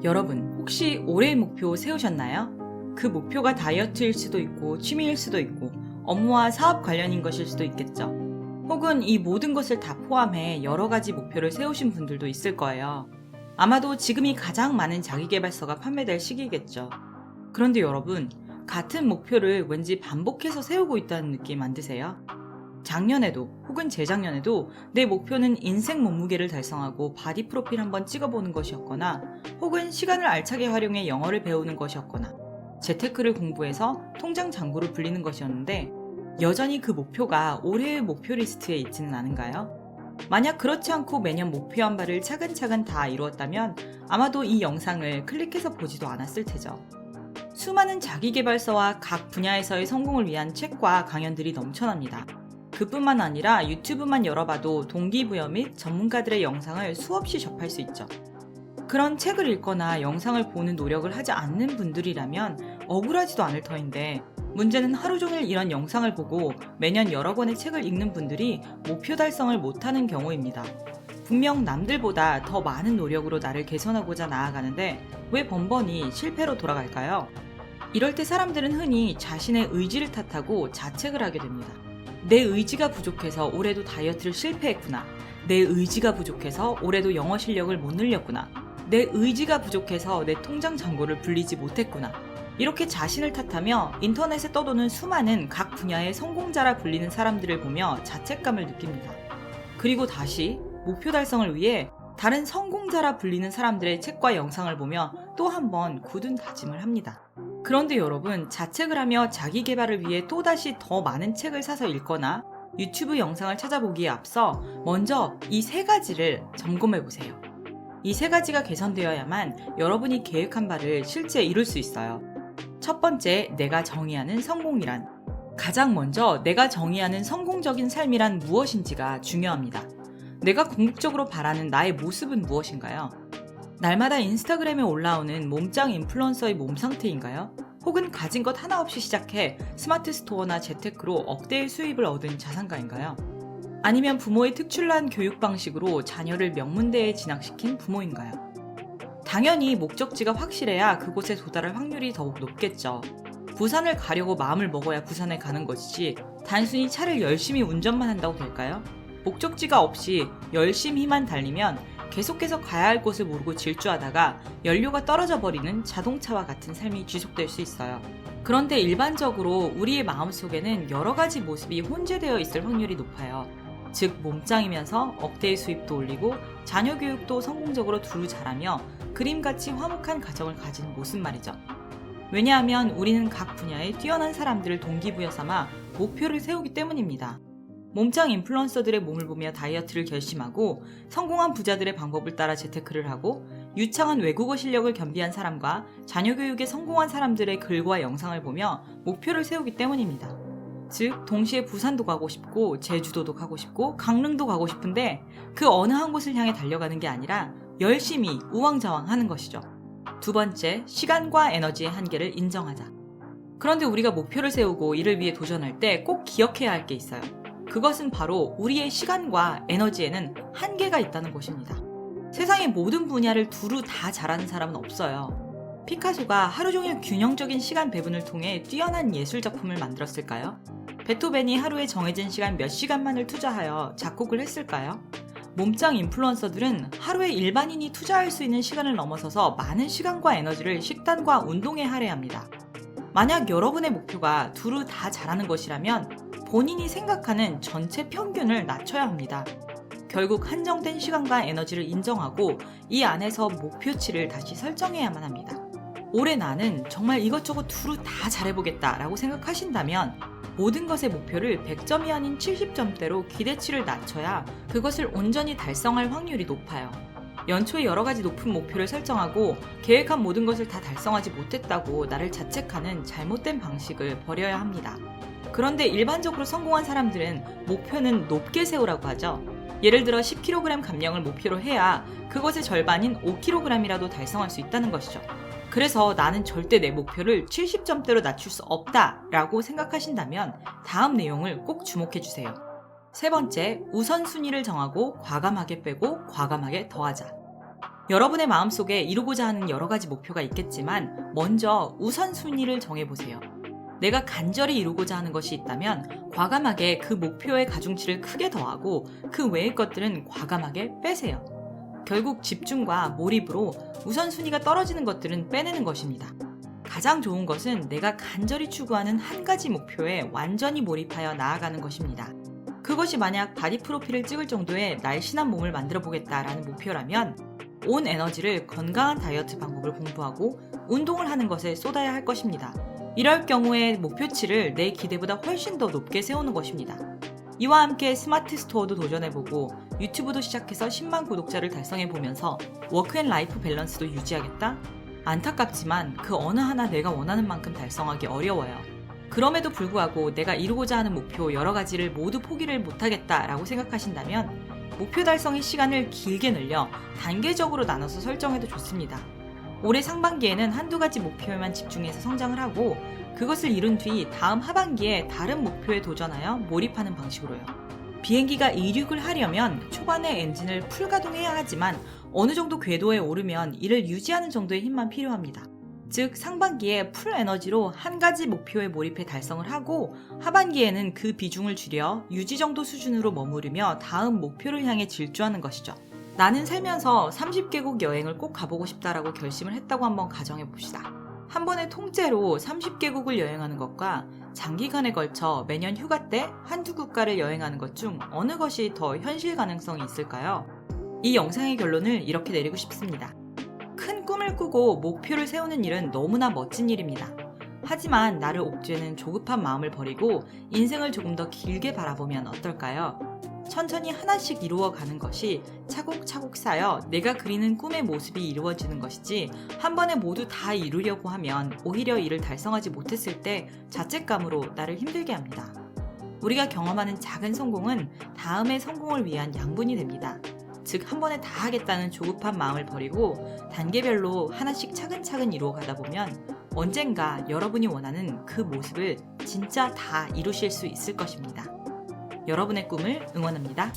여러분, 혹시 올해의 목표 세우셨나요? 그 목표가 다이어트일 수도 있고 취미일 수도 있고 업무와 사업 관련인 것일 수도 있겠죠. 혹은 이 모든 것을 다 포함해 여러 가지 목표를 세우신 분들도 있을 거예요. 아마도 지금이 가장 많은 자기계발서가 판매될 시기겠죠. 그런데 여러분, 같은 목표를 왠지 반복해서 세우고 있다는 느낌 안 드세요? 작년에도 혹은 재작년에도 내 목표는 인생 몸무게를 달성하고 바디 프로필 한번 찍어보는 것이었거나 혹은 시간을 알차게 활용해 영어를 배우는 것이었거나 재테크를 공부해서 통장 잔고를 불리는 것이었는데 여전히 그 목표가 올해의 목표 리스트에 있지는 않은가요? 만약 그렇지 않고 매년 목표한 바를 차근차근 다 이루었다면 아마도 이 영상을 클릭해서 보지도 않았을 테죠. 수많은 자기계발서와 각 분야에서의 성공을 위한 책과 강연들이 넘쳐납니다. 그뿐만 아니라 유튜브만 열어봐도 동기부여 및 전문가들의 영상을 수없이 접할 수 있죠. 그런 책을 읽거나 영상을 보는 노력을 하지 않는 분들이라면 억울하지도 않을 터인데 문제는 하루 종일 이런 영상을 보고 매년 여러 권의 책을 읽는 분들이 목표 달성을 못하는 경우입니다. 분명 남들보다 더 많은 노력으로 나를 개선하고자 나아가는데 왜 번번이 실패로 돌아갈까요? 이럴 때 사람들은 흔히 자신의 의지를 탓하고 자책을 하게 됩니다. 내 의지가 부족해서 올해도 다이어트를 실패했구나. 내 의지가 부족해서 올해도 영어 실력을 못 늘렸구나. 내 의지가 부족해서 내 통장 잔고를 불리지 못했구나. 이렇게 자신을 탓하며 인터넷에 떠도는 수많은 각 분야의 성공자라 불리는 사람들을 보며 자책감을 느낍니다. 그리고 다시 목표 달성을 위해 다른 성공자라 불리는 사람들의 책과 영상을 보며 또 한 번 굳은 다짐을 합니다. 그런데 여러분, 자책을 하며 자기 개발을 위해 또다시 더 많은 책을 사서 읽거나 유튜브 영상을 찾아보기에 앞서 먼저 이 세 가지를 점검해 보세요. 이 세 가지가 개선되어야만 여러분이 계획한 바를 실제 이룰 수 있어요. 첫 번째, 내가 정의하는 성공이란. 가장 먼저 내가 정의하는 성공적인 삶이란 무엇인지가 중요합니다. 내가 궁극적으로 바라는 나의 모습은 무엇인가요? 날마다 인스타그램에 올라오는 몸짱 인플루언서의 몸 상태인가요? 혹은 가진 것 하나 없이 시작해 스마트 스토어나 재테크로 억대의 수입을 얻은 자산가인가요? 아니면 부모의 특출난 교육 방식으로 자녀를 명문대에 진학시킨 부모인가요? 당연히 목적지가 확실해야 그곳에 도달할 확률이 더욱 높겠죠. 부산을 가려고 마음을 먹어야 부산에 가는 것이지 단순히 차를 열심히 운전만 한다고 될까요? 목적지가 없이 열심히만 달리면 계속해서 가야 할 곳을 모르고 질주하다가 연료가 떨어져 버리는 자동차와 같은 삶이 지속될 수 있어요. 그런데 일반적으로 우리의 마음속에는 여러 가지 모습이 혼재되어 있을 확률이 높아요. 즉 몸짱이면서 억대의 수입도 올리고 자녀 교육도 성공적으로 두루 잘하며 그림같이 화목한 가정을 가진 모습 말이죠. 왜냐하면 우리는 각 분야에 뛰어난 사람들을 동기부여 삼아 목표를 세우기 때문입니다. 몸짱 인플루언서들의 몸을 보며 다이어트를 결심하고 성공한 부자들의 방법을 따라 재테크를 하고 유창한 외국어 실력을 겸비한 사람과 자녀 교육에 성공한 사람들의 글과 영상을 보며 목표를 세우기 때문입니다. 즉 동시에 부산도 가고 싶고 제주도도 가고 싶고 강릉도 가고 싶은데 그 어느 한 곳을 향해 달려가는 게 아니라 열심히 우왕좌왕하는 것이죠. 두 번째, 시간과 에너지의 한계를 인정하자. 그런데 우리가 목표를 세우고 이를 위해 도전할 때 꼭 기억해야 할 게 있어요. 그것은 바로 우리의 시간과 에너지에는 한계가 있다는 것입니다. 세상의 모든 분야를 두루 다 잘하는 사람은 없어요. 피카소가 하루 종일 균형적인 시간 배분을 통해 뛰어난 예술 작품을 만들었을까요? 베토벤이 하루에 정해진 시간 몇 시간만을 투자하여 작곡을 했을까요? 몸짱 인플루언서들은 하루에 일반인이 투자할 수 있는 시간을 넘어서서 많은 시간과 에너지를 식단과 운동에 할애합니다. 만약 여러분의 목표가 두루 다 잘하는 것이라면 본인이 생각하는 전체 평균을 낮춰야 합니다. 결국 한정된 시간과 에너지를 인정하고 이 안에서 목표치를 다시 설정해야만 합니다. 올해 나는 정말 이것저것 두루 다 잘해보겠다 라고 생각하신다면 모든 것의 목표를 100점이 아닌 70점대로 기대치를 낮춰야 그것을 온전히 달성할 확률이 높아요. 연초에 여러 가지 높은 목표를 설정하고 계획한 모든 것을 다 달성하지 못했다고 나를 자책하는 잘못된 방식을 버려야 합니다. 그런데 일반적으로 성공한 사람들은 목표는 높게 세우라고 하죠. 예를 들어 10kg 감량을 목표로 해야 그것의 절반인 5kg이라도 달성할 수 있다는 것이죠. 그래서 나는 절대 내 목표를 70점대로 낮출 수 없다라고 생각하신다면 다음 내용을 꼭 주목해주세요. 세 번째, 우선순위를 정하고 과감하게 빼고 과감하게 더하자. 여러분의 마음속에 이루고자 하는 여러 가지 목표가 있겠지만 먼저 우선순위를 정해보세요. 내가 간절히 이루고자 하는 것이 있다면 과감하게 그 목표의 가중치를 크게 더하고 그 외의 것들은 과감하게 빼세요. 결국 집중과 몰입으로 우선순위가 떨어지는 것들은 빼내는 것입니다. 가장 좋은 것은 내가 간절히 추구하는 한 가지 목표에 완전히 몰입하여 나아가는 것입니다. 그것이 만약 바디 프로필을 찍을 정도의 날씬한 몸을 만들어 보겠다라는 목표라면 온 에너지를 건강한 다이어트 방법을 공부하고 운동을 하는 것에 쏟아야 할 것입니다. 이럴 경우에 목표치를 내 기대보다 훨씬 더 높게 세우는 것입니다. 이와 함께 스마트 스토어도 도전해보고 유튜브도 시작해서 10만 구독자를 달성해보면서 워크앤라이프 밸런스도 유지하겠다? 안타깝지만 그 어느 하나 내가 원하는 만큼 달성하기 어려워요. 그럼에도 불구하고 내가 이루고자 하는 목표 여러 가지를 모두 포기를 못하겠다라고 생각하신다면 목표 달성의 시간을 길게 늘려 단계적으로 나눠서 설정해도 좋습니다. 올해 상반기에는 한두 가지 목표에만 집중해서 성장을 하고 그것을 이룬 뒤 다음 하반기에 다른 목표에 도전하여 몰입하는 방식으로요. 비행기가 이륙을 하려면 초반에 엔진을 풀가동해야 하지만 어느 정도 궤도에 오르면 이를 유지하는 정도의 힘만 필요합니다. 즉 상반기에 풀 에너지로 한 가지 목표에 몰입해 달성을 하고 하반기에는 그 비중을 줄여 유지 정도 수준으로 머무르며 다음 목표를 향해 질주하는 것이죠. 나는 살면서 30개국 여행을 꼭 가보고 싶다라고 결심을 했다고 한번 가정해 봅시다. 한 번에 통째로 30개국을 여행하는 것과 장기간에 걸쳐 매년 휴가 때 한두 국가를 여행하는 것 중 어느 것이 더 현실 가능성이 있을까요? 이 영상의 결론을 이렇게 내리고 싶습니다. 큰 꿈을 꾸고 목표를 세우는 일은 너무나 멋진 일입니다. 하지만 나를 옥죄는 조급한 마음을 버리고 인생을 조금 더 길게 바라보면 어떨까요? 천천히 하나씩 이루어가는 것이 차곡차곡 쌓여 내가 그리는 꿈의 모습이 이루어지는 것이지 한 번에 모두 다 이루려고 하면 오히려 이를 달성하지 못했을 때 자책감으로 나를 힘들게 합니다. 우리가 경험하는 작은 성공은 다음의 성공을 위한 양분이 됩니다. 즉 한 번에 다 하겠다는 조급한 마음을 버리고 단계별로 하나씩 차근차근 이루어가다 보면 언젠가 여러분이 원하는 그 모습을 진짜 다 이루실 수 있을 것입니다. 여러분의 꿈을 응원합니다.